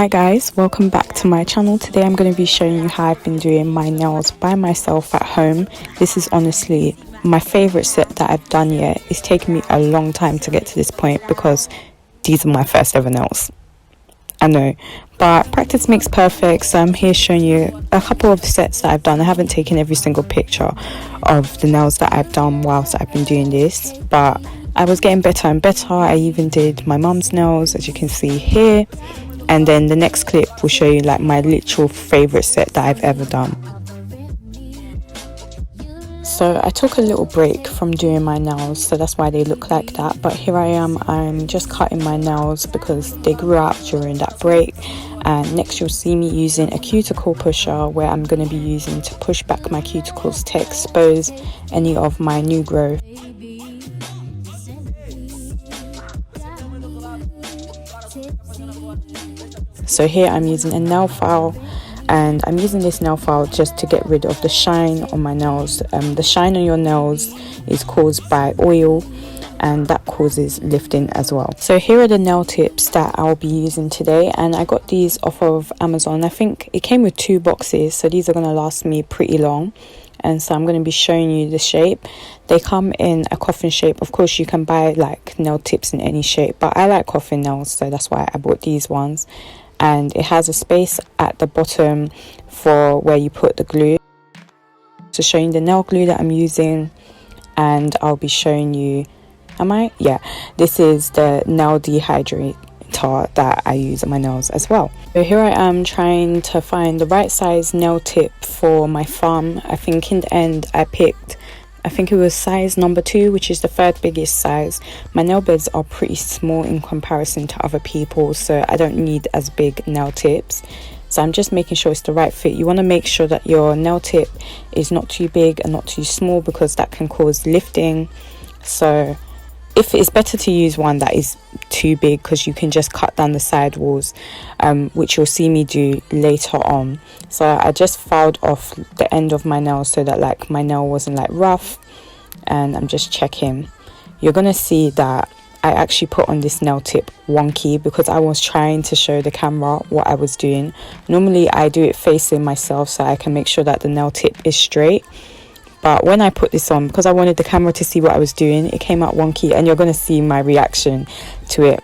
Hi guys, welcome back to my channel. Today I'm going to be showing you how I've been doing my nails by myself at home. This is honestly my favorite set that I've done yet. It's taken me a long time to get to this point because these are my first ever nails. I know, but practice makes perfect, so I'm here showing you a couple of sets that I've done. I haven't taken every single picture of the nails that I've done whilst I've been doing this, but I was getting better and better. I even did my mum's nails, as you can see here, and then the next clip will show you like my literal favorite set that I've ever done. So I took a little break from doing my nails, so that's why they look like that, but here I am, I'm just cutting my nails because they grew out during that break. And next you'll see me using a cuticle pusher, where I'm going to be using to push back my cuticles to expose any of my new growth. So here I'm using a nail file, and I'm using this nail file just to get rid of the shine on my nails. The shine on your nails is caused by oil, and that causes lifting as well. So here are the nail tips that I'll be using today, and I got these off of Amazon. I think it came with 2 boxes, so these are going to last me pretty long. And so I'm going to be showing you the shape. They come in a coffin shape. Of course you can buy like nail tips in any shape, but I like coffin nails, so that's why I bought these ones. And it has a space at the bottom for where you put the glue. So showing the nail glue that I'm using, and I'll be showing you, this is the nail dehydrator that I use on my nails as well. So here I am trying to find the right size nail tip for my thumb. I think in the end I think it was size number 2, which is the 3rd biggest size. My nail beds are pretty small in comparison to other people, so I don't need as big nail tips. So I'm just making sure it's the right fit. You want to make sure that your nail tip is not too big and not too small, because that can cause lifting. So if it's better to use one that is too big, because you can just cut down the side walls, which you'll see me do later on. So I just filed off the end of my nail so that like my nail wasn't like rough, and I'm just checking. You're gonna see that I actually put on this nail tip wonky because I was trying to show the camera what I was doing. Normally I do it facing myself so I can make sure that the nail tip is straight. But when I put this on, because I wanted the camera to see what I was doing, it came out wonky, and you're going to see my reaction to it.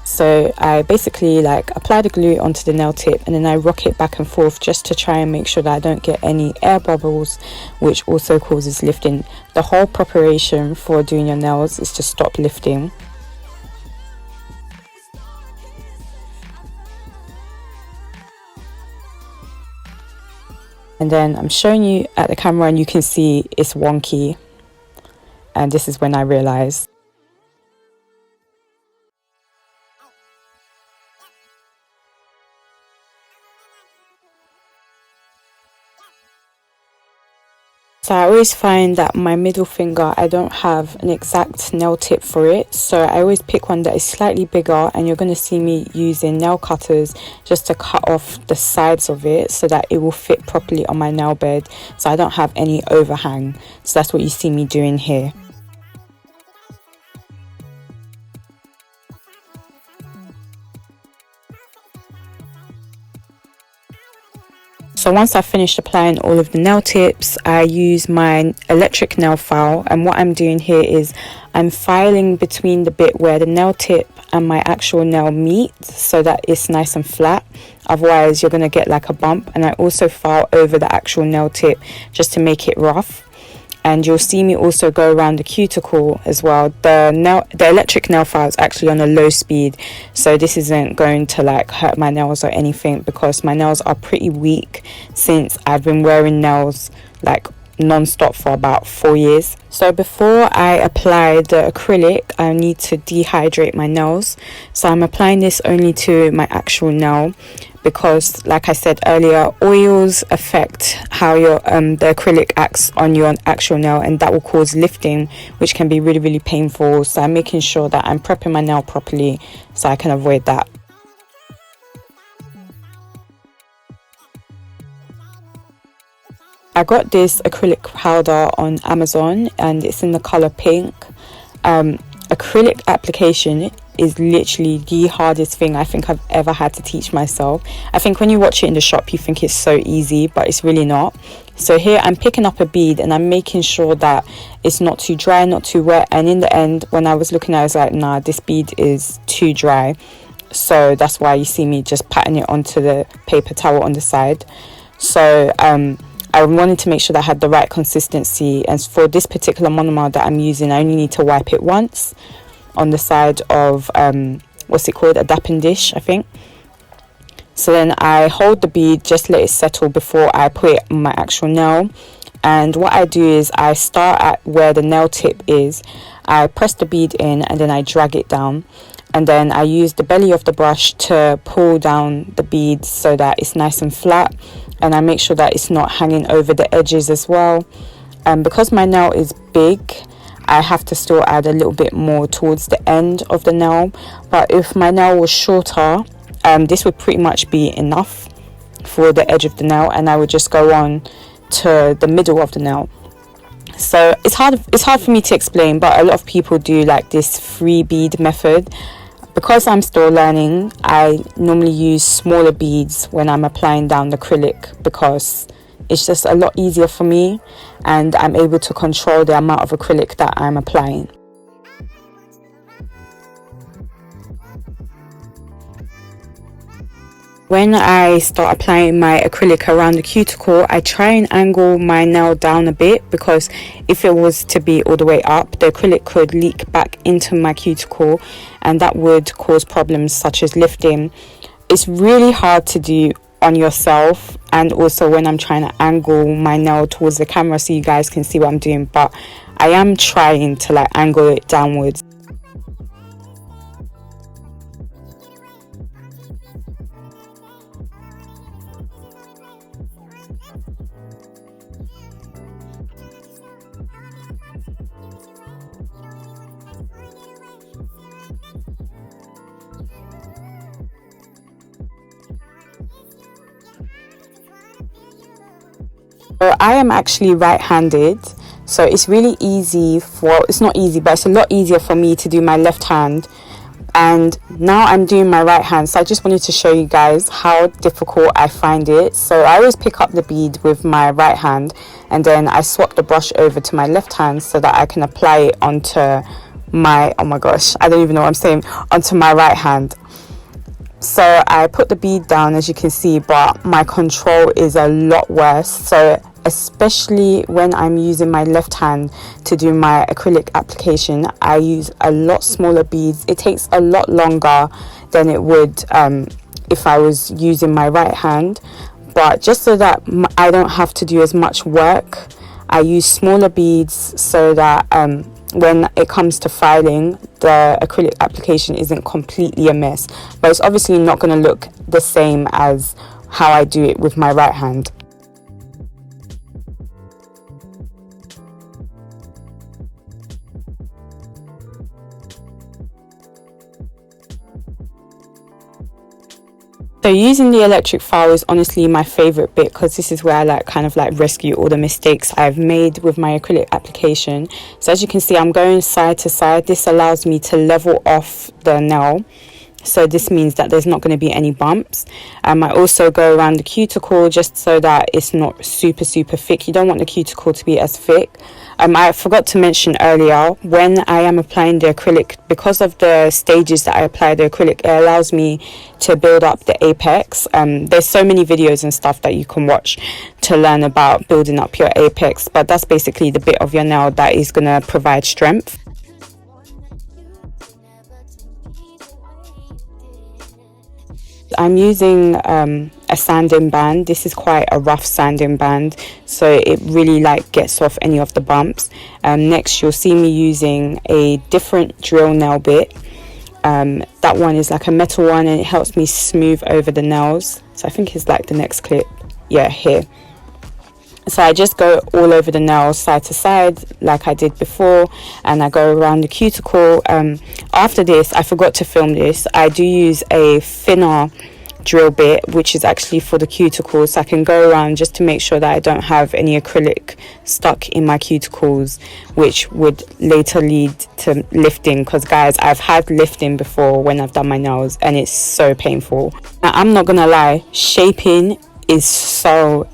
So I basically like apply the glue onto the nail tip, and then I rock it back and forth just to try and make sure that I don't get any air bubbles, which also causes lifting. The whole preparation for doing your nails is to stop lifting. And then I'm showing you at the camera, and you can see it's wonky, and this is when I realized. So I always find that my middle finger, I don't have an exact nail tip for it, so I always pick one that is slightly bigger, and you're going to see me using nail cutters just to cut off the sides of it so that it will fit properly on my nail bed, so I don't have any overhang. So that's what you see me doing here. So once I've finished applying all of the nail tips, I use my electric nail file, and what I'm doing here is I'm filing between the bit where the nail tip and my actual nail meet so that it's nice and flat. Otherwise you're going to get like a bump. And I also file over the actual nail tip just to make it rough. And you'll see me also go around the cuticle as well. The electric nail file is actually on a low speed, so this isn't going to like hurt my nails or anything, because my nails are pretty weak since I've been wearing nails like non-stop for about 4 years. So before I apply the acrylic, I need to dehydrate my nails. So I'm applying this only to my actual nail, because like I said earlier, oils affect how your the acrylic acts on your actual nail, and that will cause lifting, which can be really, really painful. So I'm making sure that I'm prepping my nail properly so I can avoid that. I got this acrylic powder on Amazon, and it's in the color pink. Acrylic Application is literally the hardest thing I think I've ever had to teach myself. I think when you watch it in the shop you think it's so easy, but it's really not. So here I'm picking up a bead and I'm making sure that it's not too dry, not too wet, and in the end when I was looking at it, I was like, nah, this bead is too dry. So that's why you see me just patting it onto the paper towel on the side. So I wanted to make sure that I had the right consistency, and for this particular monomer that I'm using, I only need to wipe it once on the side of what's it called, a dapping dish, I think. So then I hold the bead, just let it settle before I put it on my actual nail. And what I do is I start at where the nail tip is, I press the bead in and then I drag it down, and then I use the belly of the brush to pull down the beads so that it's nice and flat, and I make sure that it's not hanging over the edges as well. And because my nail is big, I have to still add a little bit more towards the end of the nail, but if my nail was shorter, this would pretty much be enough for the edge of the nail, and I would just go on to the middle of the nail. So it's hard for me to explain, but a lot of people do like this 3 bead method. Because I'm still learning, I normally use smaller beads when I'm applying down the acrylic, because it's just a lot easier for me and I'm able to control the amount of acrylic that I'm applying. When I start applying my acrylic around the cuticle, I try and angle my nail down a bit, because if it was to be all the way up, the acrylic could leak back into my cuticle and that would cause problems such as lifting. It's really hard to do on yourself, and also when I'm trying to angle my nail towards the camera so you guys can see what I'm doing, but I am trying to like angle it downwards. So I am actually right-handed, so it's really easy it's not easy, but it's a lot easier for me to do my left hand. And now I'm doing my right hand, so I just wanted to show you guys how difficult I find it. So I always pick up the bead with my right hand and then I swap the brush over to my left hand so that I can apply it onto my, oh my gosh, I don't even know what I'm saying, onto my right hand. So I put the bead down, as you can see, but my control is a lot worse. So especially when I'm using my left hand to do my acrylic application, I use a lot smaller beads. It takes a lot longer than it would if I was using my right hand, but just so that I don't have to do as much work, I use smaller beads so that when it comes to filing, the acrylic application isn't completely a mess. But it's obviously not going to look the same as how I do it with my right hand. So using the electric file is honestly my favorite bit, because this is where I kind of rescue all the mistakes I've made with my acrylic application. So as you can see, I'm going side to side. This allows me to level off the nail, so this means that there's not going to be any bumps. I also go around the cuticle just so that it's not super thick. You don't want the cuticle to be as thick. I forgot to mention earlier, when I am applying the acrylic, because of the stages that I apply the acrylic, it allows me to build up the apex. There's so many videos and stuff that you can watch to learn about building up your apex, but that's basically the bit of your nail that is going to provide strength. I'm using a sanding band. This is quite a rough sanding band, so it really gets off any of the bumps. Next you'll see me using a different drill nail bit. That one is like a metal one and it helps me smooth over the nails. So I think it's the next clip, yeah, here. So I just go all over the nails side to side like I did before, and I go around the cuticle. After this, I forgot to film this, I do use a thinner drill bit, which is actually for the cuticles, so I can go around just to make sure that I don't have any acrylic stuck in my cuticles, which would later lead to lifting, because guys, I've had lifting before when I've done my nails and it's so painful. Now, I'm not gonna lie, shaping is so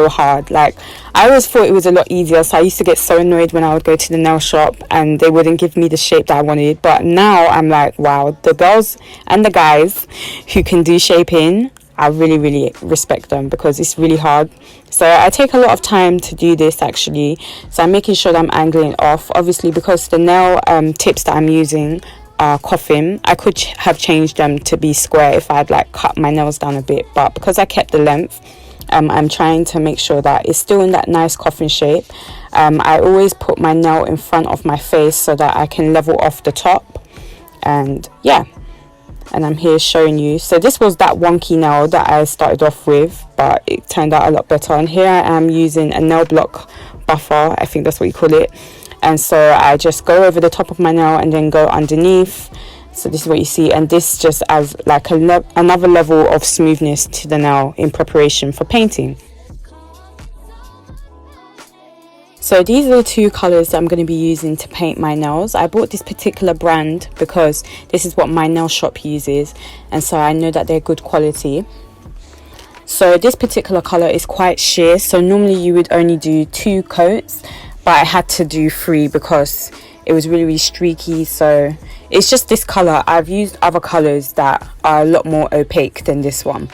hard. Like, I always thought it was a lot easier, so I used to get so annoyed when I would go to the nail shop and they wouldn't give me the shape that I wanted. But now I'm like, wow, the girls and the guys who can do shaping, I really respect them, because it's really hard. So I take a lot of time to do this actually. So I'm making sure that I'm angling off, obviously, because the nail tips that I'm using are coffin. I could have changed them to be square if I'd like cut my nails down a bit, but because I kept the length, I'm trying to make sure that it's still in that nice coffin shape. I always put my nail in front of my face so that I can level off the top. And yeah, and I'm here showing you. So this was that wonky nail that I started off with, but it turned out a lot better. And here I am using a nail block buffer, I think that's what you call it. And so I just go over the top of my nail and then go underneath. So this is what you see, and this just adds like another level of smoothness to the nail in preparation for painting. So these are the two colors that I'm going to be using to paint my nails. I bought this particular brand because this is what my nail shop uses, and so I know that they're good quality. So this particular color is quite sheer, so normally you would only do 2 coats, but I had to do 3 because it was really streaky. So it's just this color. I've used other colors that are a lot more opaque than this one.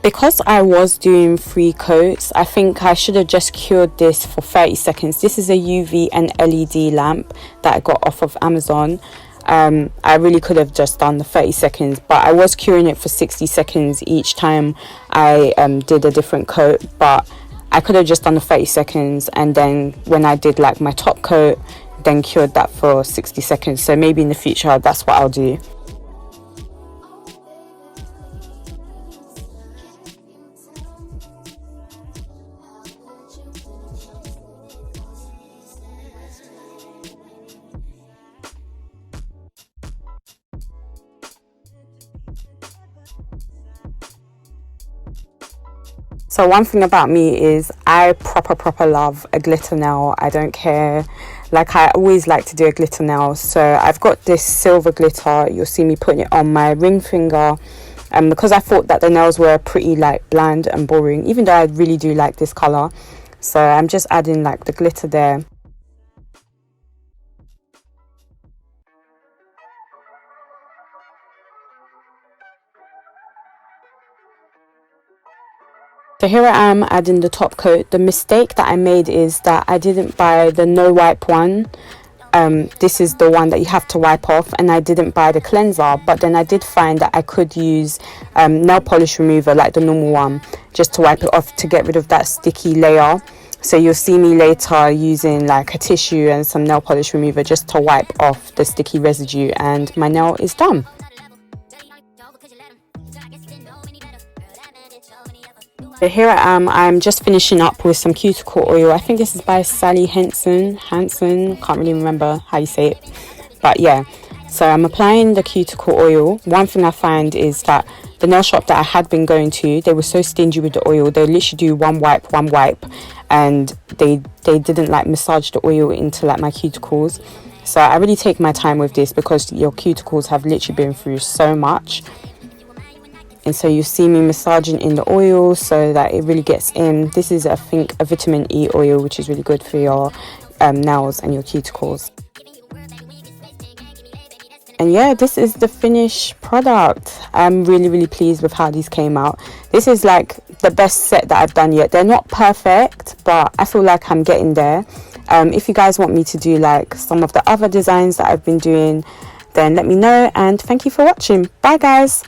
Because I was doing 3 coats, I think I should have just cured this for 30 seconds. This is a UV and LED lamp that I got off of Amazon. I really could have just done the 30 seconds, but I was curing it for 60 seconds each time I did a different coat. But I could have just done the 30 seconds, and then when I did like my top coat, then cured that for 60 seconds. So maybe in the future that's what I'll do. So one thing about me is I proper love a glitter nail. I don't care, like I always like to do a glitter nail. So I've got this silver glitter, you'll see me putting it on my ring finger, and because I thought that the nails were pretty like bland and boring, even though I really do like this color, so I'm just adding like the glitter there. So here I am adding the top coat. The mistake that I made is that I didn't buy the no wipe one. This is the one that you have to wipe off, and I didn't buy the cleanser. But then I did find that I could use nail polish remover, like the normal one, just to wipe it off to get rid of that sticky layer. So you'll see me later using like a tissue and some nail polish remover just to wipe off the sticky residue, and my nail is done. So here I am, I'm just finishing up with some cuticle oil. I think this is by Sally Hansen, can't really remember how you say it, but yeah. So I'm applying the cuticle oil. One thing I find is that the nail shop that I had been going to, they were so stingy with the oil. They literally do one wipe, and they didn't like massage the oil into like my cuticles. So I really take my time with this because your cuticles have literally been through so much. And so you see me massaging in the oil so that it really gets in. This is, I think, a vitamin E oil, which is really good for your nails and your cuticles. And yeah, this is the finished product. I'm really pleased with how these came out. This is like the best set that I've done yet. They're not perfect, but I feel like I'm getting there. If you guys want me to do like some of the other designs that I've been doing, then let me know, and thank you for watching. Bye guys.